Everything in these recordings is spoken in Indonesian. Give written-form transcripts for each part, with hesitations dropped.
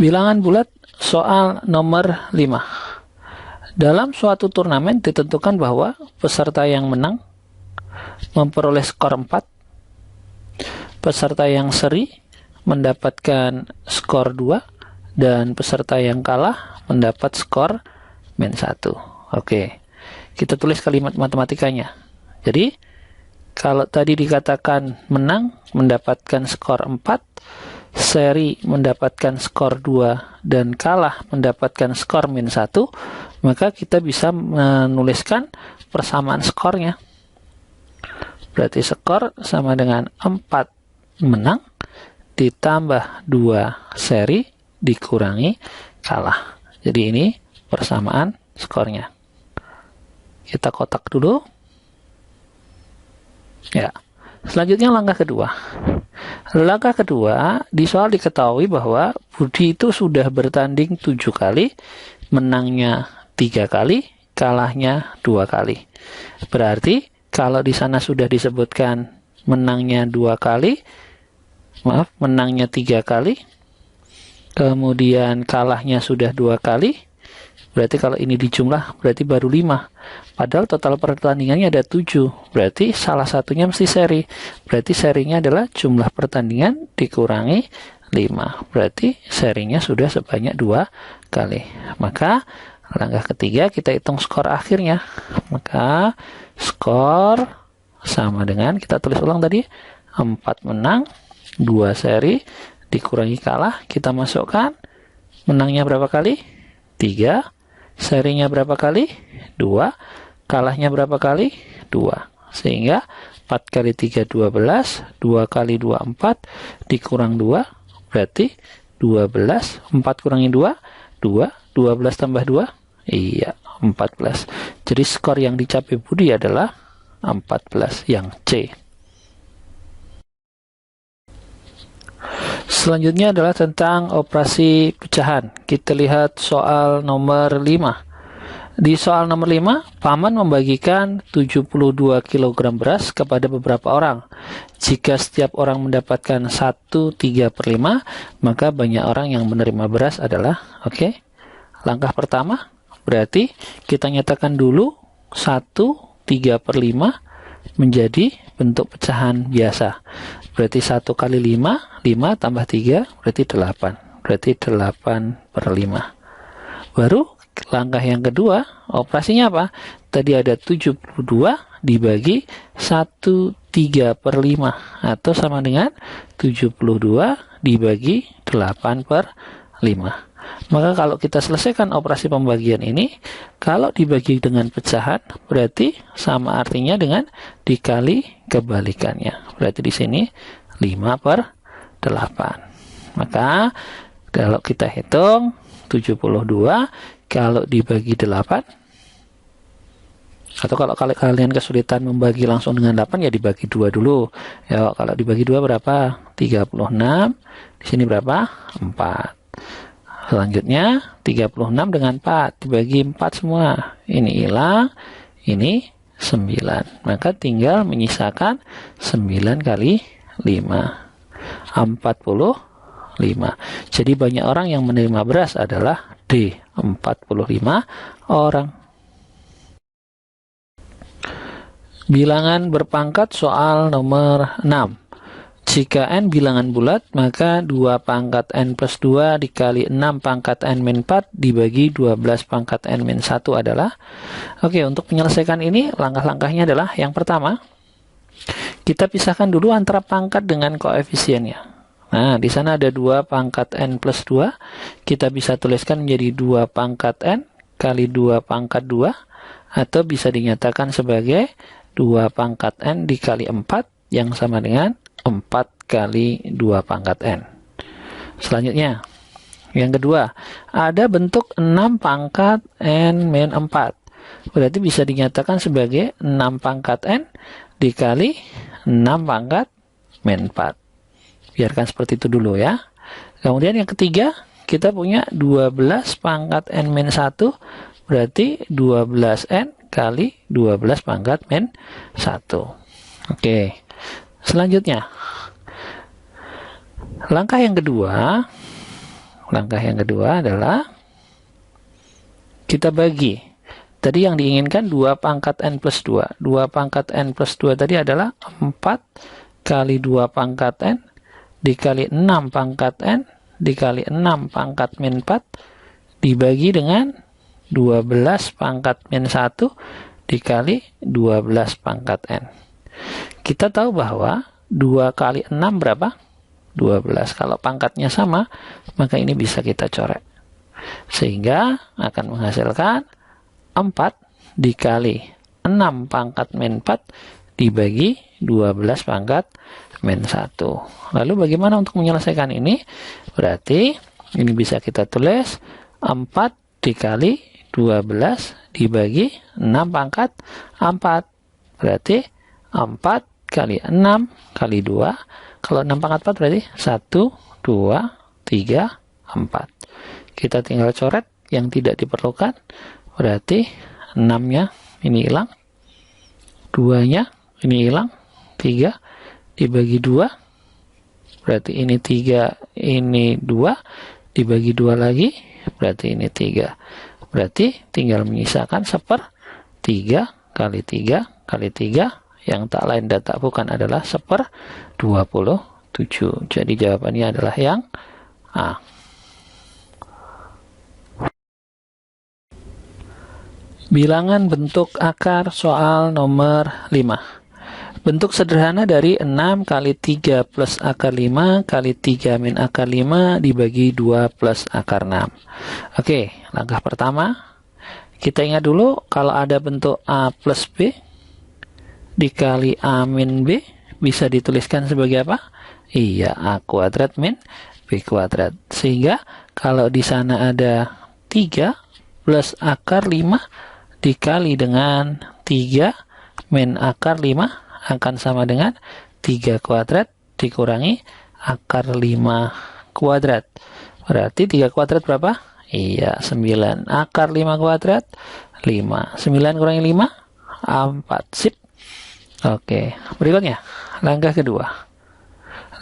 Bilangan bulat soal nomor 5. Dalam suatu turnamen ditentukan bahwa peserta yang menang memperoleh skor 4, peserta yang seri mendapatkan skor 2, dan peserta yang kalah mendapat skor -1. Oke, kita tulis kalimat matematikanya. Jadi, kalau tadi dikatakan menang mendapatkan skor 4, seri mendapatkan skor 2, dan kalah mendapatkan skor -1, maka kita bisa menuliskan persamaan skornya. Berarti skor sama dengan 4 menang ditambah 2 seri dikurangi kalah. Jadi ini persamaan skornya. Kita kotak dulu. Ya. Selanjutnya langkah kedua. Langkah kedua, di soal diketahui bahwa Budi itu sudah bertanding 7 kali, menangnya 3 kali, kalahnya 2 kali. Berarti kalau di sana sudah disebutkan menangnya 2 kali, menangnya 3 kali, kemudian kalahnya sudah 2 kali, berarti kalau ini dijumlah berarti baru 5. Padahal total pertandingannya ada 7. Berarti salah satunya mesti seri. Berarti serinya adalah jumlah pertandingan dikurangi 5. Berarti serinya sudah sebanyak 2 kali. Maka langkah ketiga kita hitung skor akhirnya. Maka skor sama dengan, kita tulis ulang tadi, 4 menang, 2 seri, dikurangi kalah. Kita masukkan menangnya berapa kali? 3. Serinya berapa kali? 2. Kalahnya berapa kali? 2. Sehingga 4 kali 3, 12. 2 kali 2, 4. Dikurang 2. Berarti 12. 4 kurangi 2, 2. 12 tambah 2. Iya, 14. Jadi skor yang dicapai Budi adalah 14, yang C. Selanjutnya adalah tentang operasi pecahan. Kita lihat soal nomor 5. Di soal nomor 5, paman membagikan 72 kg beras kepada beberapa orang. Jika setiap orang mendapatkan 1/3/5, maka banyak orang yang menerima beras adalah, oke. Langkah pertama, berarti kita nyatakan dulu 1/3/5 menjadi bentuk pecahan biasa. Berarti 1 kali 5, 5 tambah 3, berarti 8. Berarti 8/5. Baru langkah yang kedua, operasinya apa? Tadi ada 72 dibagi 1/3/5, atau sama dengan 72 dibagi 8/5. Maka kalau kita selesaikan operasi pembagian ini, kalau dibagi dengan pecahan, berarti sama artinya dengan dikali kebalikannya. Berarti di sini 5/8. Maka kalau kita hitung 72 kalau dibagi 8, atau kalau kalian kesulitan membagi langsung dengan 8, ya dibagi 2 dulu. Ya, kalau dibagi 2 berapa? 36. Di sini berapa? 4. Selanjutnya 36 dengan 4 dibagi 4 semua. Ini hilang, ini 9. Maka tinggal menyisakan 9 kali 5. 45. Jadi banyak orang yang menerima beras adalah D, 45 orang. Bilangan berpangkat soal nomor 6. Jika n bilangan bulat, maka 2 pangkat n plus 2 dikali 6 pangkat n min 4 dibagi 12 pangkat n min 1 adalah. Oke, untuk menyelesaikan ini, langkah-langkahnya adalah yang pertama, kita pisahkan dulu antara pangkat dengan koefisiennya. Nah, di sana ada 2 pangkat n plus 2. Kita bisa tuliskan menjadi 2 pangkat n kali 2 pangkat 2. Atau bisa dinyatakan sebagai 2 pangkat n dikali 4 yang sama dengan 4 kali 2 pangkat n. Selanjutnya, yang kedua, ada bentuk 6 pangkat n min 4. Berarti bisa dinyatakan sebagai 6 pangkat n dikali 6 pangkat min 4. Biarkan seperti itu dulu ya. Kemudian yang ketiga, kita punya 12 pangkat n min 1. Berarti 12n kali 12 pangkat min 1. Oke. Selanjutnya, langkah yang kedua, Langkah yang kedua adalah kita bagi. Tadi yang diinginkan 2 pangkat n plus 2. 2 pangkat n plus 2 tadi adalah 4 kali 2 pangkat n dikali 6 pangkat n dikali 6 pangkat min 4 dibagi dengan 12 pangkat min 1 dikali 12 pangkat n. Kita tahu bahwa 2 kali 6 berapa? 12. Kalau pangkatnya sama, maka ini bisa kita coret. Sehingga akan menghasilkan 4 dikali 6 pangkat min 4 dibagi 12 pangkat min 1. Lalu bagaimana untuk menyelesaikan ini? Berarti ini bisa kita tulis 4 dikali 12 dibagi 6 pangkat 4. Berarti 4 kali 6 kali 2. Kalau 6 pangkat 4 berarti 1, 2, 3, 4. Kita tinggal coret yang tidak diperlukan. Berarti 6-nya ini hilang. 2-nya ini hilang. 3 dibagi 2. Berarti ini 3, ini 2. Dibagi 2 lagi. Berarti ini 3. Berarti tinggal menyisakan 1/3 kali 3 kali 3. Yang tak lain dan tak bukan adalah 1/27. Jadi jawabannya adalah yang A. Bilangan bentuk akar soal nomor 5. Bentuk sederhana dari 6 kali 3 plus akar 5 kali 3 min akar 5 dibagi 2 plus akar 6. Oke, langkah pertama. Kita ingat dulu kalau ada bentuk A plus B dikali A min B bisa dituliskan sebagai apa? Iya, A kuadrat min B kuadrat. Sehingga kalau di sana ada 3 plus akar 5 dikali dengan 3 min akar 5 akan sama dengan 3 kuadrat dikurangi akar 5 kuadrat. Berarti 3 kuadrat berapa? Iya, 9. Akar 5 kuadrat 5. 9 kurangi 5 4. Sip. Oke, berikutnya langkah kedua.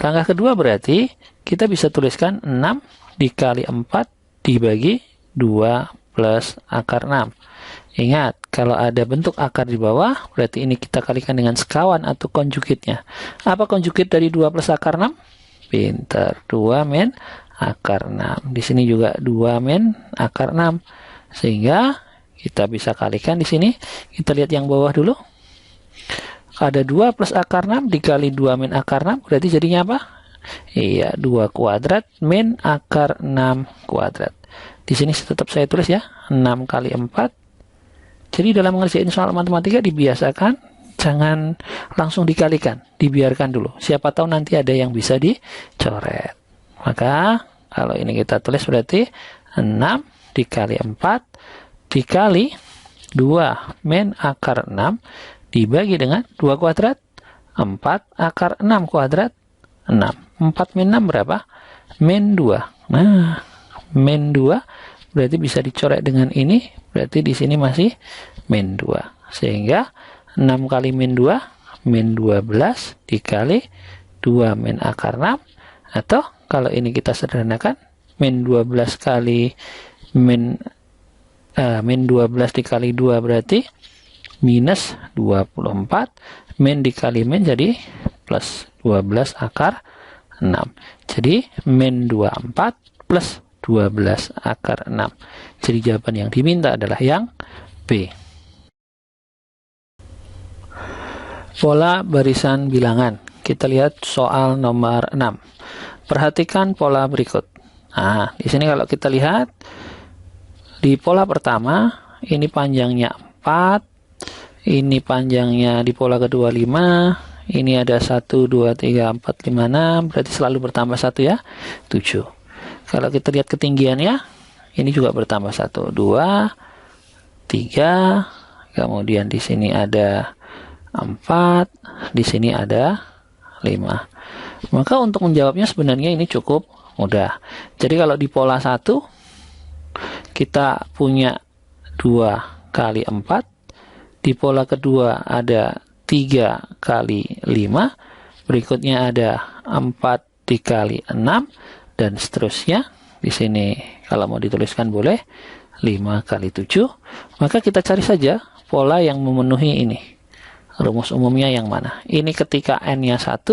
Langkah kedua berarti kita bisa tuliskan 6 dikali 4 dibagi 2 plus akar 6. Ingat, kalau ada bentuk akar di bawah, berarti ini kita kalikan dengan sekawan atau konjugitnya. Apa konjugit dari 2 plus akar 6? Pinter, 2 min akar 6. Di sini juga 2 min akar 6. Sehingga kita bisa kalikan di sini. Kita lihat yang bawah dulu. Ada 2 plus akar 6 dikali 2 min akar 6. Berarti jadinya apa? Iya, 2 kuadrat min akar 6 kuadrat. Di sini tetap saya tulis ya, 6 kali 4. Jadi dalam mengerjain soal matematika dibiasakan jangan langsung dikalikan, dibiarkan dulu. Siapa tahu nanti ada yang bisa dicoret. Maka kalau ini kita tulis berarti 6 dikali 4 dikali 2 min akar 6 dibagi dengan 2 kuadrat 4 akar 6 kuadrat 6. 4 min 6 berapa? Min 2. Nah, min 2 berarti bisa dicoret dengan ini. Berarti di sini masih min 2. Sehingga 6 kali min 2 min 12 dikali 2 min akar 6. Atau kalau ini kita sederhanakan min 12 kali min 12 dikali 2 berarti minus 24, min dikali min jadi plus 12 akar 6. Jadi min 24 plus 12 akar 6. Jadi jawaban yang diminta adalah yang B. Pola barisan bilangan. Kita lihat soal nomor 6. Perhatikan pola berikut. Nah, di sini kalau kita lihat di pola pertama ini panjangnya 4. Ini panjangnya di pola kedua 5. Ini ada 1, 2, 3, 4, 5, 6. Berarti selalu bertambah 1 ya. 7. Kalau kita lihat ketinggiannya, ini juga bertambah 1, 2, 3. Kemudian di sini ada 4. Di sini ada 5. Maka untuk menjawabnya sebenarnya ini cukup mudah. Jadi kalau di pola 1, kita punya 2 kali 4. Di pola kedua ada 3 kali 5. Berikutnya ada 4 dikali 6. Dan seterusnya. Di sini kalau mau dituliskan boleh 5 kali 7. Maka kita cari saja pola yang memenuhi ini. Rumus umumnya yang mana? Ini ketika n-nya 1,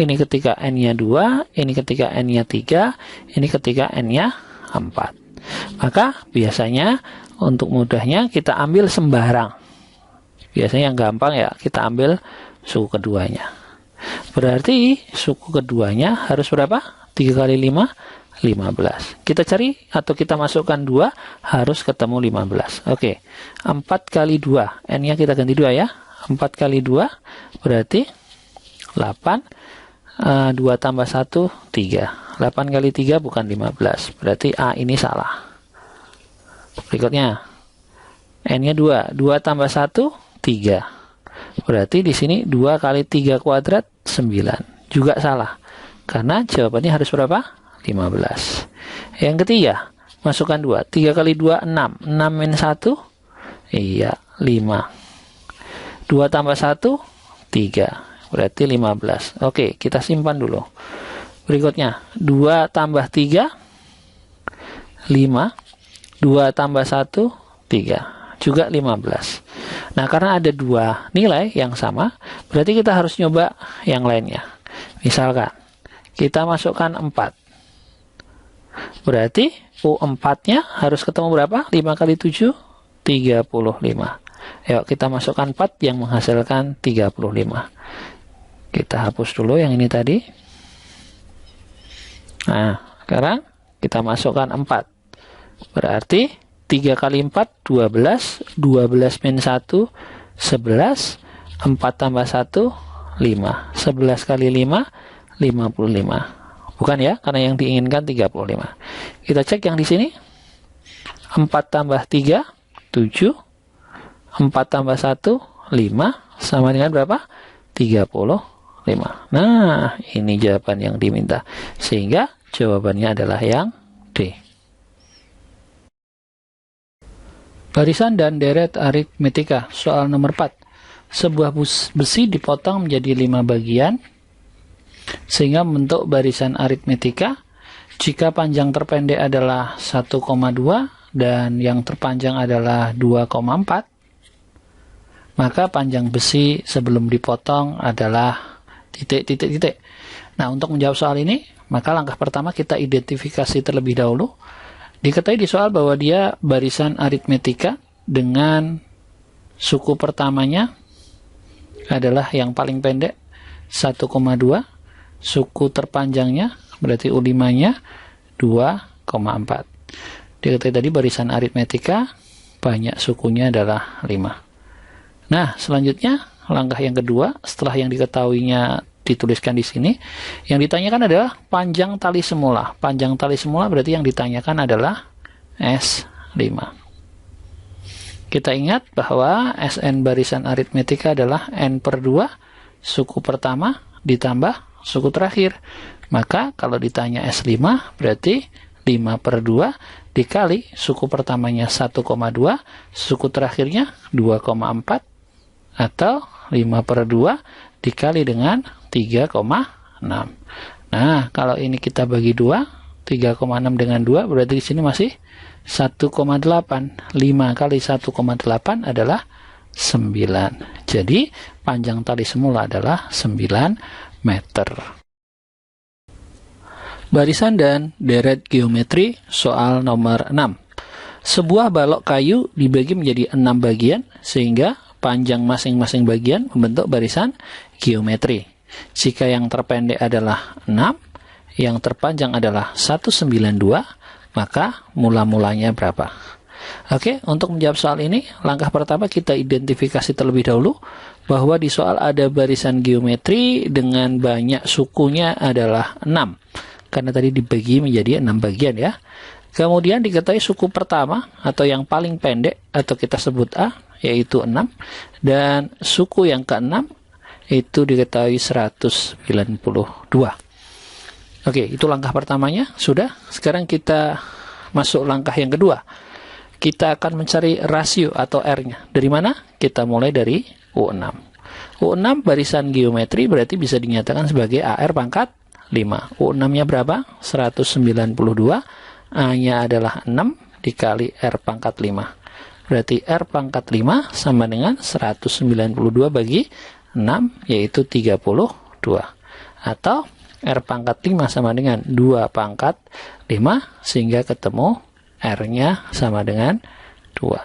ini ketika n-nya 2, ini ketika n-nya 3, ini ketika n-nya 4. Maka biasanya untuk mudahnya kita ambil sembarang. Biasanya yang gampang ya kita ambil suku keduanya. Berarti suku keduanya harus berapa? 3 kali 5, 15. Kita cari atau kita masukkan 2, harus ketemu 15. Oke, 4 kali 2. N-nya kita ganti 2 ya. 4 kali 2 berarti 8. 2 tambah 1, 3. 8 kali 3 bukan 15. Berarti A ini salah. Berikutnya, N-nya 2. 2 tambah 1, 3. Berarti di sini 2 kali 3 kuadrat, 9. Juga salah. Karena jawabannya harus berapa? 15. Yang ketiga, masukkan 2. 3 kali 2, 6. 6 min 1, iya, 5. 2 tambah 1, 3. Berarti 15. Oke, kita simpan dulu. Berikutnya, 2 tambah 3, 5. 2 tambah 1, 3. Juga 15. Nah, karena ada 2 nilai yang sama, berarti kita harus nyoba yang lainnya. Misalkan, kita masukkan 4. Berarti U4-nya harus ketemu berapa? 5 kali 7, 35. Yuk kita masukkan 4 yang menghasilkan 35. Kita hapus dulu yang ini tadi. Nah, sekarang kita masukkan 4. Berarti 3 kali 4, 12. 12 min 1, 11. 4 tambah 1, 5. 11 kali 5, 55. Bukan ya, karena yang diinginkan 35. Kita cek yang di sini. 4 tambah 3, 7. 4 tambah 1, 5. Sama dengan berapa? 35. Nah, ini jawaban yang diminta. Sehingga jawabannya adalah yang D. Barisan dan deret aritmetika. Soal nomor 4. Sebuah besi dipotong menjadi 5 bagian sehingga membentuk barisan aritmetika. Jika panjang terpendek adalah 1,2 dan yang terpanjang adalah 2,4, maka panjang besi sebelum dipotong adalah titik. Nah, untuk menjawab soal ini, maka langkah pertama kita identifikasi terlebih dahulu. Diketahui di soal bahwa dia barisan aritmetika dengan suku pertamanya adalah yang paling pendek 1,2. Suku terpanjangnya berarti U5-nya 2,4. Diketahui tadi barisan aritmetika banyak sukunya adalah 5. Nah, selanjutnya langkah yang kedua setelah yang diketahuinya dituliskan di sini, yang ditanyakan adalah panjang tali semula. Panjang tali semula berarti yang ditanyakan adalah S5. Kita ingat bahwa Sn barisan aritmetika adalah n/2 suku pertama ditambah suku terakhir. Maka kalau ditanya S5 berarti 5/2 dikali suku pertamanya 1,2, suku terakhirnya 2,4, atau 5/2 dikali dengan 3,6. Nah, kalau ini kita bagi 2, 3,6 dengan 2 berarti di sini masih 1,8. 5 kali 1,8 adalah 9. Jadi, panjang tali semula adalah 9 meter. Barisan dan deret geometri soal nomor 6. Sebuah balok kayu dibagi menjadi 6 bagian sehingga panjang masing-masing bagian membentuk barisan geometri. Jika yang terpendek adalah 6, yang terpanjang adalah 192, maka mula-mulanya berapa? Oke, untuk menjawab soal ini, langkah pertama kita identifikasi terlebih dahulu bahwa di soal ada barisan geometri dengan banyak sukunya adalah 6. Karena tadi dibagi menjadi 6 bagian ya. Kemudian diketahui suku pertama atau yang paling pendek atau kita sebut A, yaitu 6. Dan suku yang ke-6 itu diketahui 192. Oke, itu langkah pertamanya. Sudah, sekarang kita masuk langkah yang kedua. Kita akan mencari rasio atau R-nya. Dari mana? Kita mulai dari U6. U6 barisan geometri berarti bisa dinyatakan sebagai AR pangkat 5. U6-nya berapa? 192. A-nya adalah 6 dikali R pangkat 5. Berarti R pangkat 5 sama dengan 192 bagi 6, yaitu 32. Atau R pangkat 5 sama dengan 2 pangkat 5, sehingga ketemu R-nya sama dengan 2.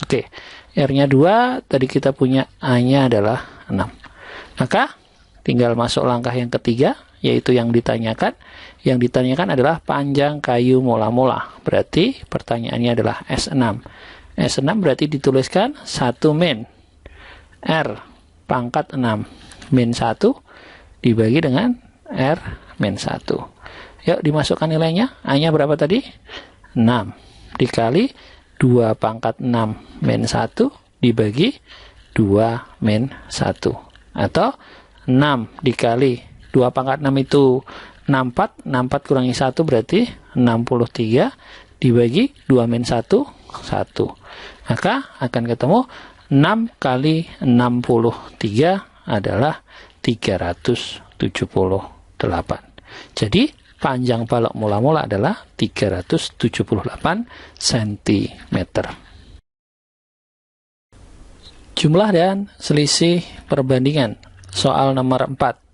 Oke, R-nya 2, tadi kita punya A-nya adalah 6. Maka tinggal masuk langkah yang ketiga, yaitu yang ditanyakan. Yang ditanyakan adalah panjang kayu mola-mola. Berarti pertanyaannya adalah S6. S6 berarti dituliskan 1 min R pangkat 6 min 1 dibagi dengan R min 1. Yuk dimasukkan nilainya. A-nya berapa tadi? 6 dikali 2 pangkat 6 min 1 dibagi 2 min 1. Atau 6 dikali 2 pangkat 6 itu 64. 64 kurangi 1 berarti 63 dibagi 2 min 1, 1. Maka akan ketemu 6 kali 63 adalah 378. Jadi panjang balok mula-mula adalah 378 cm. Jumlah dan selisih perbandingan. Soal nomor 4.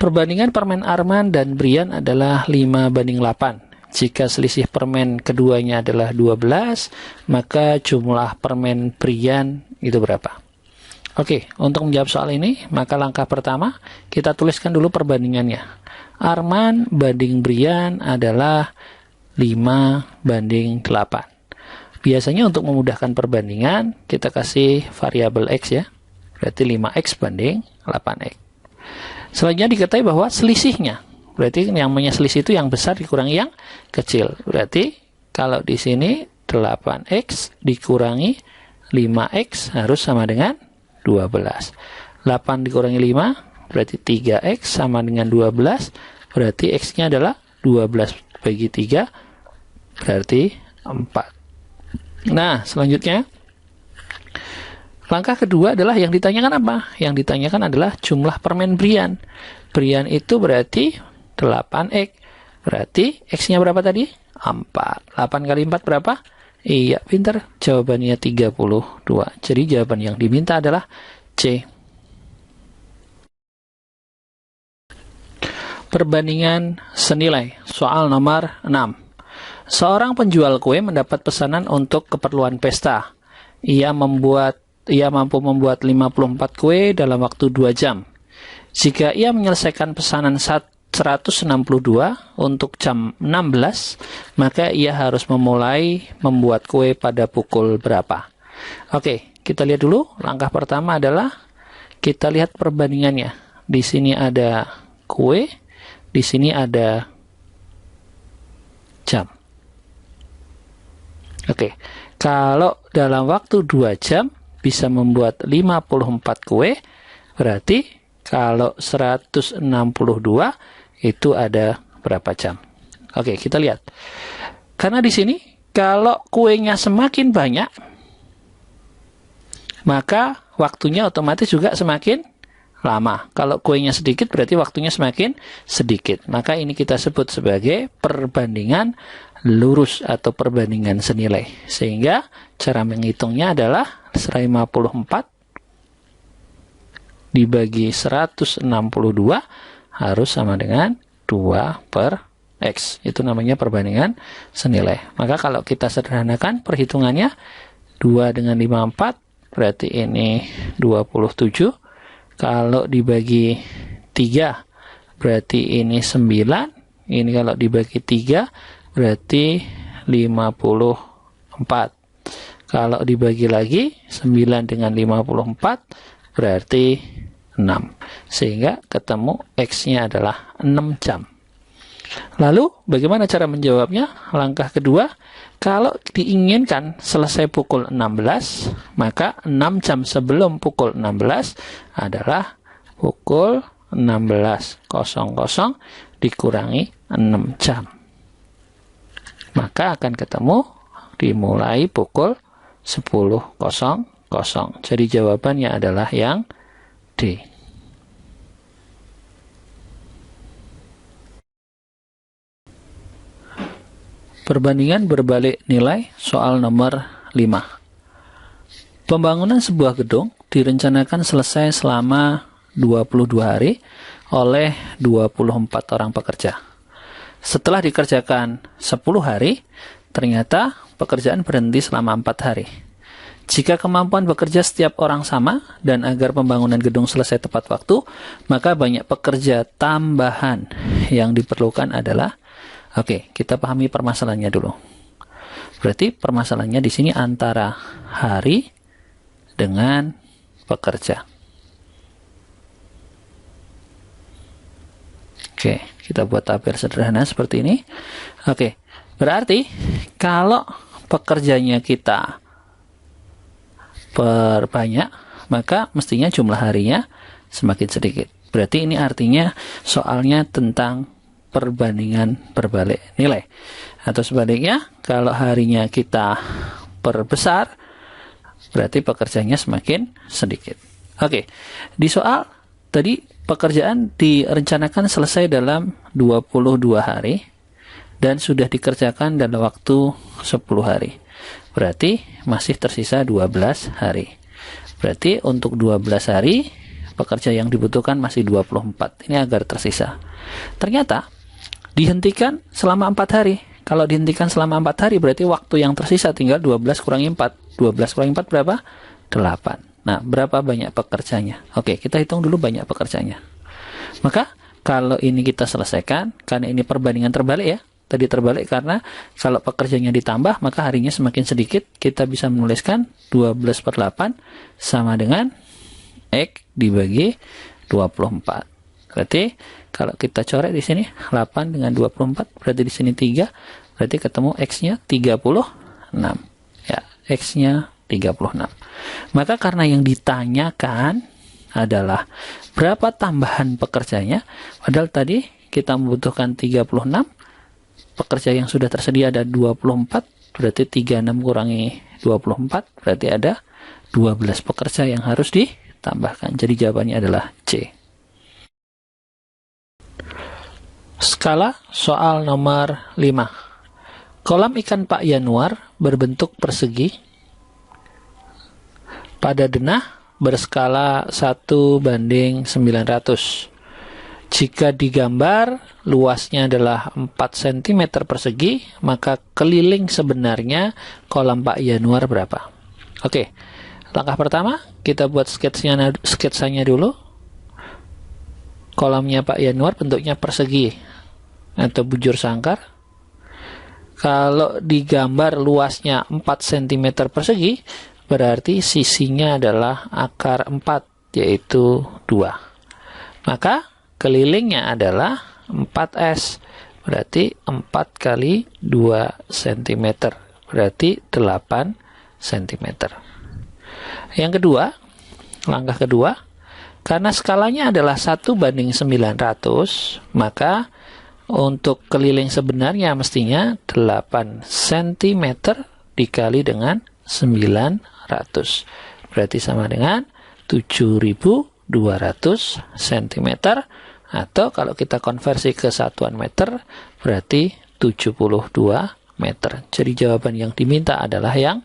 Perbandingan permen Arman dan Brian adalah 5:8. Jika selisih permen keduanya adalah 12, maka jumlah permen Brian itu berapa? Oke, untuk menjawab soal ini, maka langkah pertama, kita tuliskan dulu perbandingannya. Arman banding Brian adalah 5:8. Biasanya untuk memudahkan perbandingan, kita kasih variabel X ya. Berarti 5X banding 8X. Selanjutnya diketahui bahwa selisihnya, berarti yang namanya selisih itu yang besar dikurangi yang kecil. Berarti kalau di sini 8X dikurangi 5X harus sama dengan 12. 8 dikurangi 5 berarti 3X sama dengan 12. Berarti X-nya adalah 12 bagi 3 berarti 4. Nah, selanjutnya langkah kedua adalah yang ditanyakan apa? Yang ditanyakan adalah jumlah permen Brian. Brian itu berarti 8X. Berarti X-nya berapa tadi? 4. 8 kali 4 berapa? Iya, pintar. Jawabannya 32. Jadi jawaban yang diminta adalah C. Perbandingan senilai. Soal nomor 6. Seorang penjual kue mendapat pesanan untuk keperluan pesta. Ia mampu membuat 54 kue dalam waktu 2 jam. Jika ia menyelesaikan pesanan 162 untuk jam 16, maka ia harus memulai membuat kue pada pukul berapa? Oke, kita lihat dulu. Langkah pertama adalah kita lihat perbandingannya. Di sini ada kue, di sini ada jam. Oke, kalau dalam waktu 2 jam bisa membuat 54 kue, berarti kalau 162 itu ada berapa jam? Oke, kita lihat. Karena di sini kalau kuenya semakin banyak, maka waktunya otomatis juga semakin lama. Kalau kuenya sedikit berarti waktunya semakin sedikit. Maka ini kita sebut sebagai perbandingan lurus atau perbandingan senilai. Sehingga cara menghitungnya adalah 54 dibagi 162 harus sama dengan 2/X. Itu namanya perbandingan senilai. Maka kalau kita sederhanakan perhitungannya, 2 dengan 54 berarti ini 27. Kalau dibagi 3 berarti ini 9. Ini kalau dibagi 3 berarti 54. Kalau dibagi lagi 9 dengan 54 berarti 6. Sehingga ketemu X-nya adalah 6 jam. Lalu bagaimana cara menjawabnya? Langkah kedua, kalau diinginkan selesai pukul 16, maka 6 jam sebelum pukul 16 adalah pukul 16.00 dikurangi 6 jam. Maka akan ketemu dimulai pukul 10.00. Jadi jawabannya adalah yang D. Perbandingan berbalik nilai soal nomor 5. Pembangunan sebuah gedung direncanakan selesai selama 22 hari oleh 24 orang pekerja. Setelah dikerjakan 10 hari, ternyata pekerjaan berhenti selama 4 hari. Jika kemampuan bekerja setiap orang sama dan agar pembangunan gedung selesai tepat waktu, maka banyak pekerja tambahan yang diperlukan adalah. Oke, kita pahami permasalahannya dulu. Berarti permasalahannya di sini antara hari dengan pekerja. Oke, kita buat tabel sederhana seperti ini. Oke, berarti kalau pekerjanya kita perbanyak, maka mestinya jumlah harinya semakin sedikit. Berarti ini artinya soalnya tentang perbandingan berbalik nilai. Atau sebaliknya, kalau harinya kita perbesar, berarti pekerjaannya semakin sedikit. Oke, di soal tadi pekerjaan direncanakan selesai dalam 22 hari dan sudah dikerjakan dalam waktu 10 hari. Berarti masih tersisa 12 hari. Berarti untuk 12 hari, pekerja yang dibutuhkan masih 24. Ini agar tersisa. Ternyata dihentikan selama 4 hari. Kalau dihentikan selama 4 hari, berarti waktu yang tersisa tinggal 12 kurangi 4. 12 kurangi 4 berapa? 8. Nah, berapa banyak pekerjanya? Oke, kita hitung dulu banyak pekerjanya. Maka, kalau ini kita selesaikan, karena ini perbandingan terbalik ya. Tadi terbalik karena kalau pekerjanya ditambah, maka harinya semakin sedikit. Kita bisa menuliskan 12 per 8 sama dengan X dibagi 24. Berarti kalau kita coret di sini 8 dengan 24, berarti di sini 3, berarti ketemu X-nya 36. Ya, X-nya 36. Maka karena yang ditanyakan adalah berapa tambahan pekerjanya, padahal tadi kita membutuhkan 36, pekerja yang sudah tersedia ada 24, berarti 36 kurangi 24, berarti ada 12 pekerja yang harus ditambahkan. Jadi jawabannya adalah C. Skala soal nomor 5. Kolam ikan Pak Yanuar berbentuk persegi pada denah berskala 1:900. Jika digambar luasnya adalah 4 cm persegi, maka keliling sebenarnya kolam Pak Yanuar berapa? Oke, langkah pertama kita buat sketsanya dulu. Kolamnya Pak Yanuar bentuknya persegi atau bujur sangkar. Kalau digambar luasnya 4 cm persegi, berarti sisinya adalah akar 4, yaitu 2. Maka kelilingnya adalah 4S, berarti 4 kali 2 cm, berarti 8 cm. Yang kedua, langkah kedua, karena skalanya adalah 1:900, maka untuk keliling sebenarnya mestinya 8 cm dikali dengan 900. Berarti sama dengan 7.200 cm. Atau kalau kita konversi ke satuan meter, berarti 72 meter. Jadi jawaban yang diminta adalah yang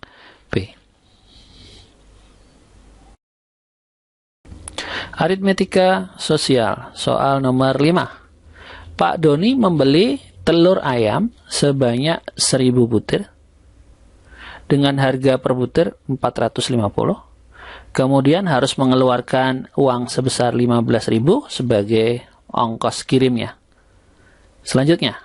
B. Aritmetika sosial, soal nomor 5. Pak Doni membeli telur ayam sebanyak 1000 butir dengan harga per butir 450. Kemudian harus mengeluarkan uang sebesar 15.000 sebagai ongkos kirimnya. Selanjutnya,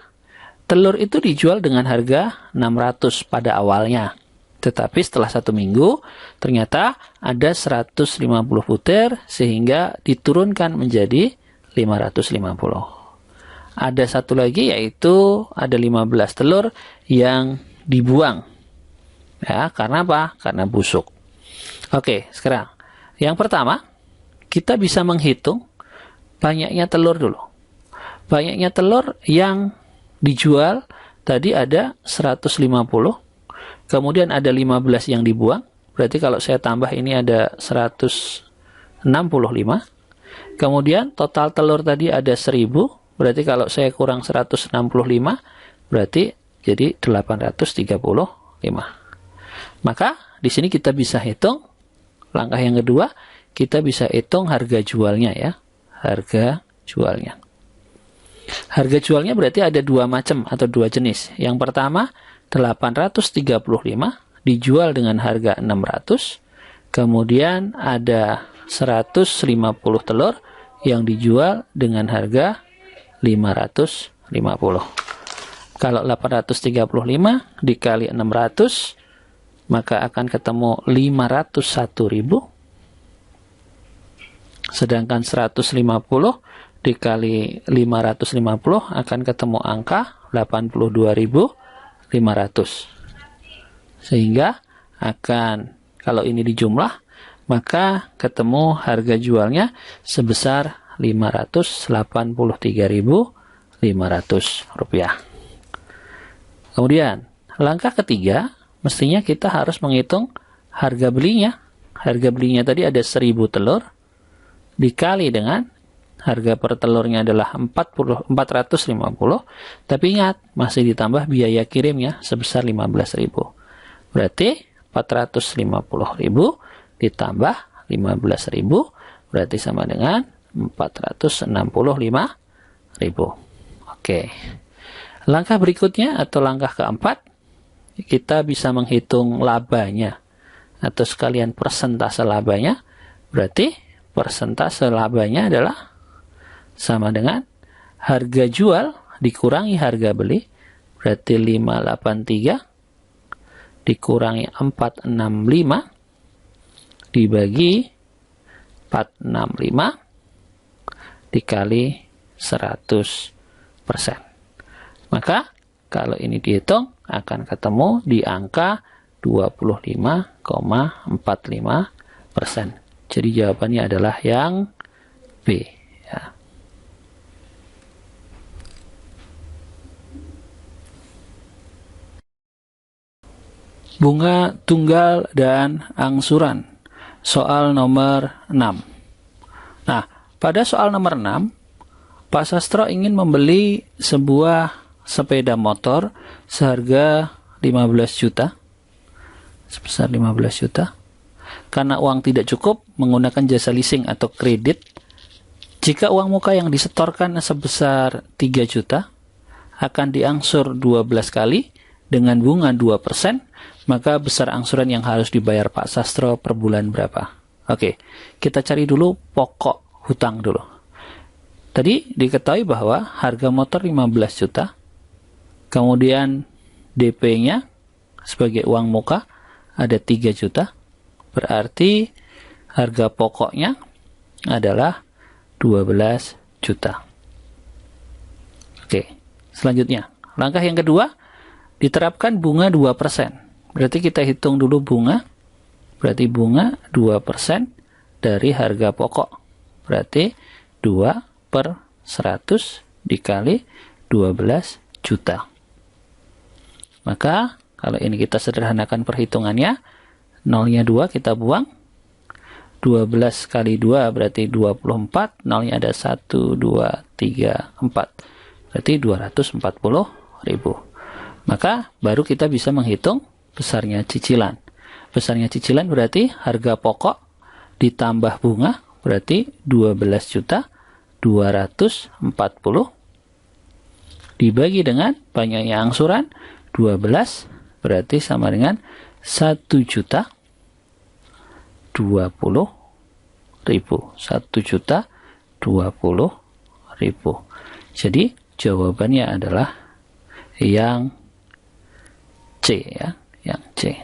telur itu dijual dengan harga 600 pada awalnya. Tetapi setelah 1 minggu, ternyata ada 150 butir sehingga diturunkan menjadi 550. Ada satu lagi, yaitu ada 15 telur yang dibuang. Ya, karena apa? Karena busuk. Oke, sekarang yang pertama, kita bisa menghitung banyaknya telur dulu. Banyaknya telur yang dijual tadi ada 150. Kemudian ada 15 yang dibuang. Berarti kalau saya tambah ini ada 165. Kemudian total telur tadi ada 1000. Berarti kalau saya kurang 165, berarti jadi 835. Maka di sini kita bisa hitung, langkah yang kedua, kita bisa hitung harga jualnya ya. Harga jualnya. Harga jualnya berarti ada dua macam atau dua jenis. Yang pertama, 835 dijual dengan harga 600. Kemudian ada 150 telur yang dijual dengan harga 550. Kalau 835 dikali 600, maka akan ketemu 501.000. Sedangkan 150 dikali 550 akan ketemu angka 82.500. Sehingga akan, kalau ini dijumlah, maka ketemu harga jualnya sebesar 583.500 rupiah. Kemudian, langkah ketiga, mestinya kita harus menghitung harga belinya. Harga belinya tadi ada 1000 telur, dikali dengan harga per telurnya adalah 450, tapi ingat, masih ditambah biaya kirimnya sebesar 15.000. Berarti 450.000 ditambah 15.000, berarti sama dengan 465.000. Oke. Langkah berikutnya atau langkah keempat, kita bisa menghitung labanya atau sekalian persentase labanya. Berarti persentase labanya adalah sama dengan harga jual dikurangi harga beli, berarti 583 dikurangi 465 dibagi 465 dikali 100%. Maka kalau ini dihitung akan ketemu di angka 25,45%. Jadi jawabannya adalah yang B. Ya. Bunga tunggal dan angsuran. Soal nomor 6. Nah, pada soal nomor 6, Pak Sastro ingin membeli sebuah sepeda motor seharga 15 juta. Sebesar 15 juta. Karena uang tidak cukup, menggunakan jasa leasing atau kredit. Jika uang muka yang disetorkan sebesar 3 juta, akan diangsur 12 kali dengan bunga 2%, maka besar angsuran yang harus dibayar Pak Sastro per bulan berapa? Oke, kita cari dulu pokok hutang dulu. Tadi diketahui bahwa harga motor 15 juta, kemudian DP-nya sebagai uang muka ada 3 juta, berarti harga pokoknya adalah 12 juta. Oke, selanjutnya, langkah yang kedua, diterapkan bunga 2%. Berarti kita hitung dulu bunga. Berarti bunga 2% dari harga pokok. Berarti 2 per 100 dikali 12 juta. Maka kalau ini kita sederhanakan perhitungannya, nolnya 2 kita buang. 12 kali 2 berarti 24. Nolnya ada 1, 2, 3, 4. Berarti 240.000. Maka baru kita bisa menghitung besarnya cicilan. Besarnya cicilan berarti harga pokok ditambah bunga berarti 12.240 dibagi dengan banyaknya angsuran 12 berarti sama dengan 1.020.000. 1.020.000. Jadi jawabannya adalah yang C ya, yang C.